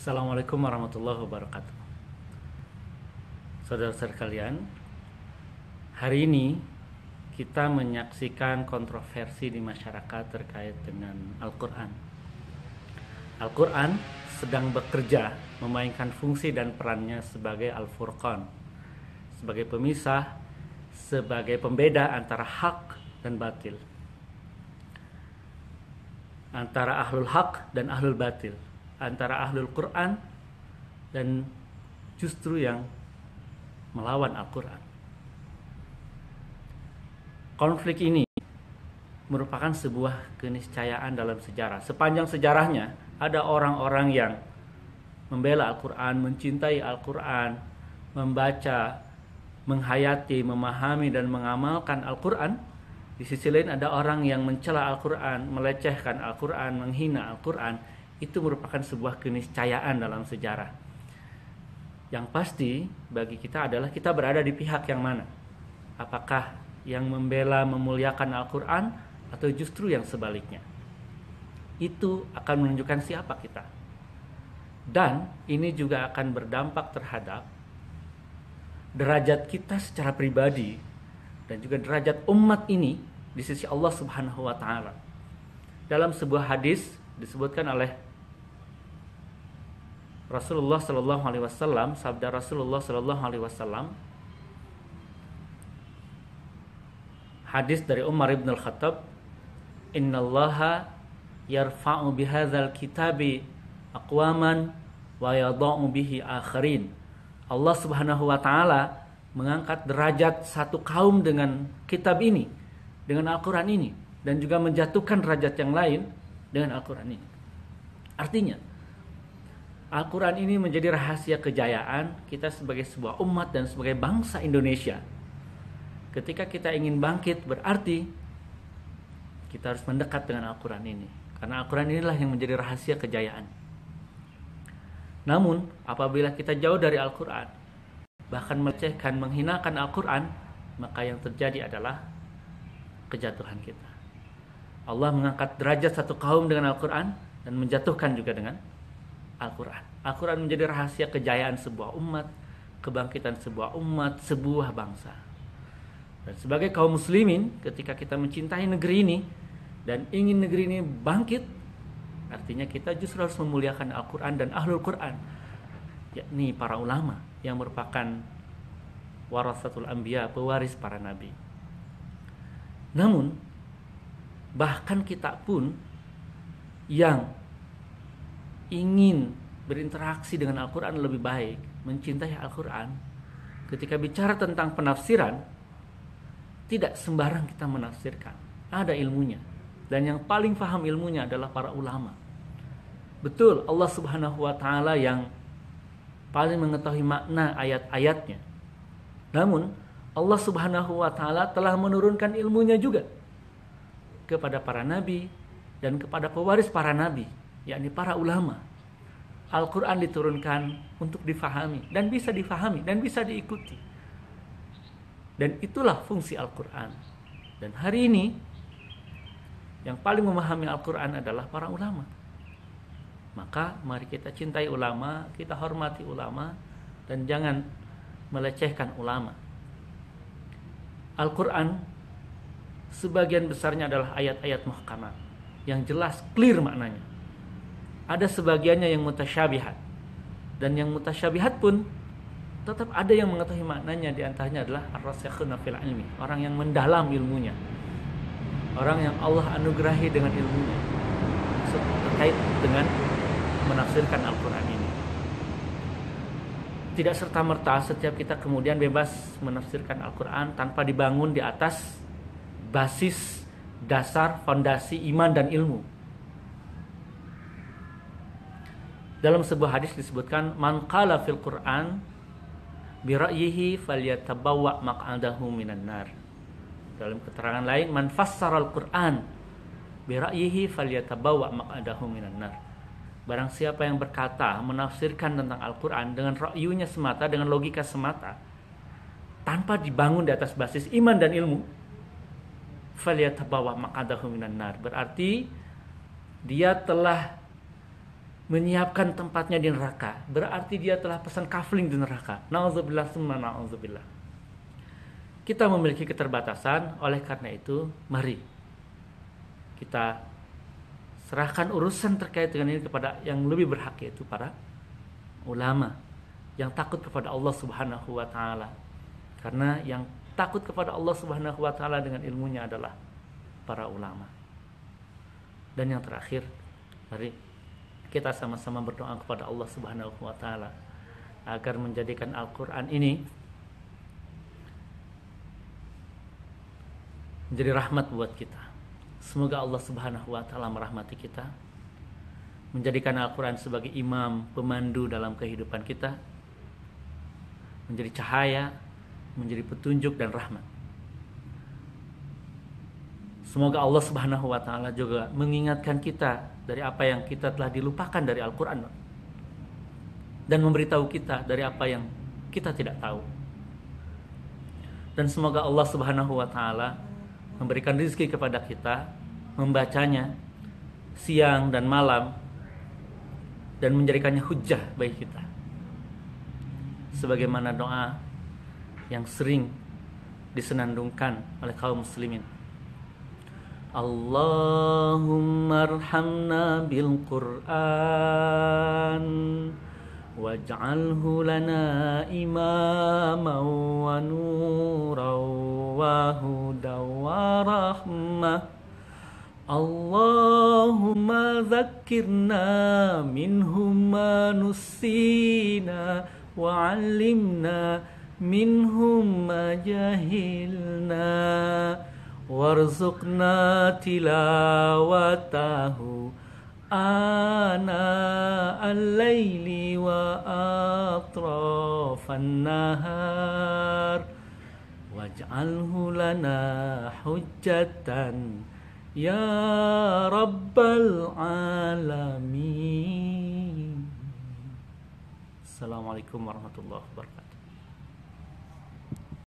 Assalamualaikum warahmatullahi wabarakatuh. Saudara-saudara kalian, hari ini kita menyaksikan kontroversi di masyarakat terkait dengan Al-Quran. Al-Quran sedang bekerja memainkan fungsi dan perannya sebagai Al-Furqan, sebagai pemisah, sebagai pembeda antara hak dan batil, antara ahlul hak dan ahlul batil, antara ahlul Quran dan justru yang melawan Al-Quran. Konflik ini merupakan sebuah keniscayaan dalam sejarah. Sepanjang sejarahnya ada orang-orang yang membela Al-Quran, mencintai Al-Quran, membaca, menghayati, memahami dan mengamalkan Al-Quran. Di sisi lain ada orang yang mencela Al-Quran, melecehkan Al-Quran, menghina Al-Quran. Itu merupakan sebuah keniscayaan dalam sejarah. Yang pasti bagi kita adalah kita berada di pihak yang mana. Apakah yang membela, memuliakan Al-Quran atau justru yang sebaliknya. Itu akan menunjukkan siapa kita. Dan ini juga akan berdampak terhadap derajat kita secara pribadi dan juga derajat umat ini di sisi Allah Subhanahu wa taala. Dalam sebuah hadis disebutkan oleh Rasulullah sallallahu alaihi wasallam, sabda Rasulullah sallallahu alaihi wasallam, hadis dari Umar ibn al-Khattab, innallaha yarfa'u bihadzal kitabi aqwaman wa yadha'u bihi akharin. Allah Subhanahu wa taala mengangkat derajat satu kaum dengan kitab ini, dengan Al-Qur'an ini, dan juga menjatuhkan derajat yang lain dengan Al-Qur'an ini. Artinya Al-Quran ini menjadi rahasia kejayaan kita sebagai sebuah umat dan sebagai bangsa Indonesia. Ketika kita ingin bangkit, berarti kita harus mendekat dengan Al-Quran ini. Karena Al-Quran inilah yang menjadi rahasia kejayaan. Namun, apabila kita jauh dari Al-Quran, bahkan melecehkan, menghinakan Al-Quran, maka yang terjadi adalah kejatuhan kita. Allah mengangkat derajat satu kaum dengan Al-Quran dan menjatuhkan juga dengan Al-Quran. Al-Quran menjadi rahasia kejayaan sebuah umat, kebangkitan sebuah umat, sebuah bangsa. Dan sebagai kaum muslimin, ketika kita mencintai negeri ini dan ingin negeri ini bangkit, artinya kita justru harus memuliakan Al-Quran dan Ahlul Quran, yakni para ulama yang merupakan warasatul anbiya, pewaris para nabi. Namun, bahkan kita pun yang ingin berinteraksi dengan Al-Quran lebih baik, mencintai Al-Quran, ketika bicara tentang penafsiran, tidak sembarang kita menafsirkan. Ada ilmunya. Dan yang paling paham ilmunya adalah para ulama. Betul, Allah Subhanahu wa taala yang paling mengetahui makna ayat-ayatnya. Namun, Allah Subhanahu wa taala telah menurunkan ilmunya juga kepada para nabi dan kepada pewaris para nabi, yakni para ulama. Al-Quran diturunkan untuk difahami dan bisa difahami dan bisa diikuti. Dan itulah fungsi Al-Quran. Dan hari ini yang paling memahami Al-Quran adalah para ulama. Maka mari kita cintai ulama, kita hormati ulama, dan jangan melecehkan ulama. Al-Quran sebagian besarnya adalah ayat-ayat muhkamat yang jelas, clear maknanya. Ada sebagiannya yang mutasyabihat. Dan yang mutasyabihat pun tetap ada yang mengetahui maknanya. Di antaranya adalah ar-rasikhuna fil ilmi, orang yang mendalam ilmunya, orang yang Allah anugerahi dengan ilmunya terkait dengan menafsirkan Al-Quran ini. Tidak serta-merta setiap kita kemudian bebas menafsirkan Al-Quran tanpa dibangun di atas basis dasar fondasi iman dan ilmu. Dalam sebuah hadis disebutkan, man qala fil Qur'an bi ra'yihi falyatabawwa maq'adahu minan nar. Dalam keterangan lain, man fassara al-Qur'an bi ra'yihi falyatabawwa maq'adahu minan nar. Barang siapa yang berkata, menafsirkan tentang Al-Qur'an dengan ra'yunya semata, dengan logika semata, tanpa dibangun di atas basis iman dan ilmu, falyatabawwa maq'adahu minan nar. Berarti dia telah menyiapkan tempatnya di neraka, berarti dia telah pesan kafling di neraka. Na'udzubillah summa na'udzubillah. Kita memiliki keterbatasan, oleh karena itu mari kita serahkan urusan terkait dengan ini kepada yang lebih berhak, yaitu para ulama yang takut kepada Allah Subhanahu wa taala. Karena yang takut kepada Allah Subhanahu wa taala dengan ilmunya adalah para ulama. Dan yang terakhir, mari kita sama-sama berdoa kepada Allah Subhanahu wa taala agar menjadikan Al-Qur'an ini menjadi rahmat buat kita. Semoga Allah Subhanahu wa taala merahmati kita, menjadikan Al-Qur'an sebagai imam, pemandu dalam kehidupan kita, menjadi cahaya, menjadi petunjuk dan rahmat. Semoga Allah Subhanahu wa taala juga mengingatkan kita dari apa yang kita telah dilupakan dari Al-Qur'an dan memberitahu kita dari apa yang kita tidak tahu. Dan semoga Allah Subhanahu wa taala memberikan rezeki kepada kita membacanya siang dan malam dan menjadikannya hujjah bagi kita. Sebagaimana doa yang sering disenandungkan oleh kaum muslimin. Allahumma arhamna bil Qur'an waj'alhu lana imaman wa nuran wa hudan wa rahmah. Allahumma zakkirna minhum ma nusina wa 'allimna minhum ma jahilna warzuqna tilawatahu ana al-laili wa atrafan nahar waj'alhu lana hujjatan ya rabbal alamin. Assalamualaikum warahmatullahi wabarakatuh.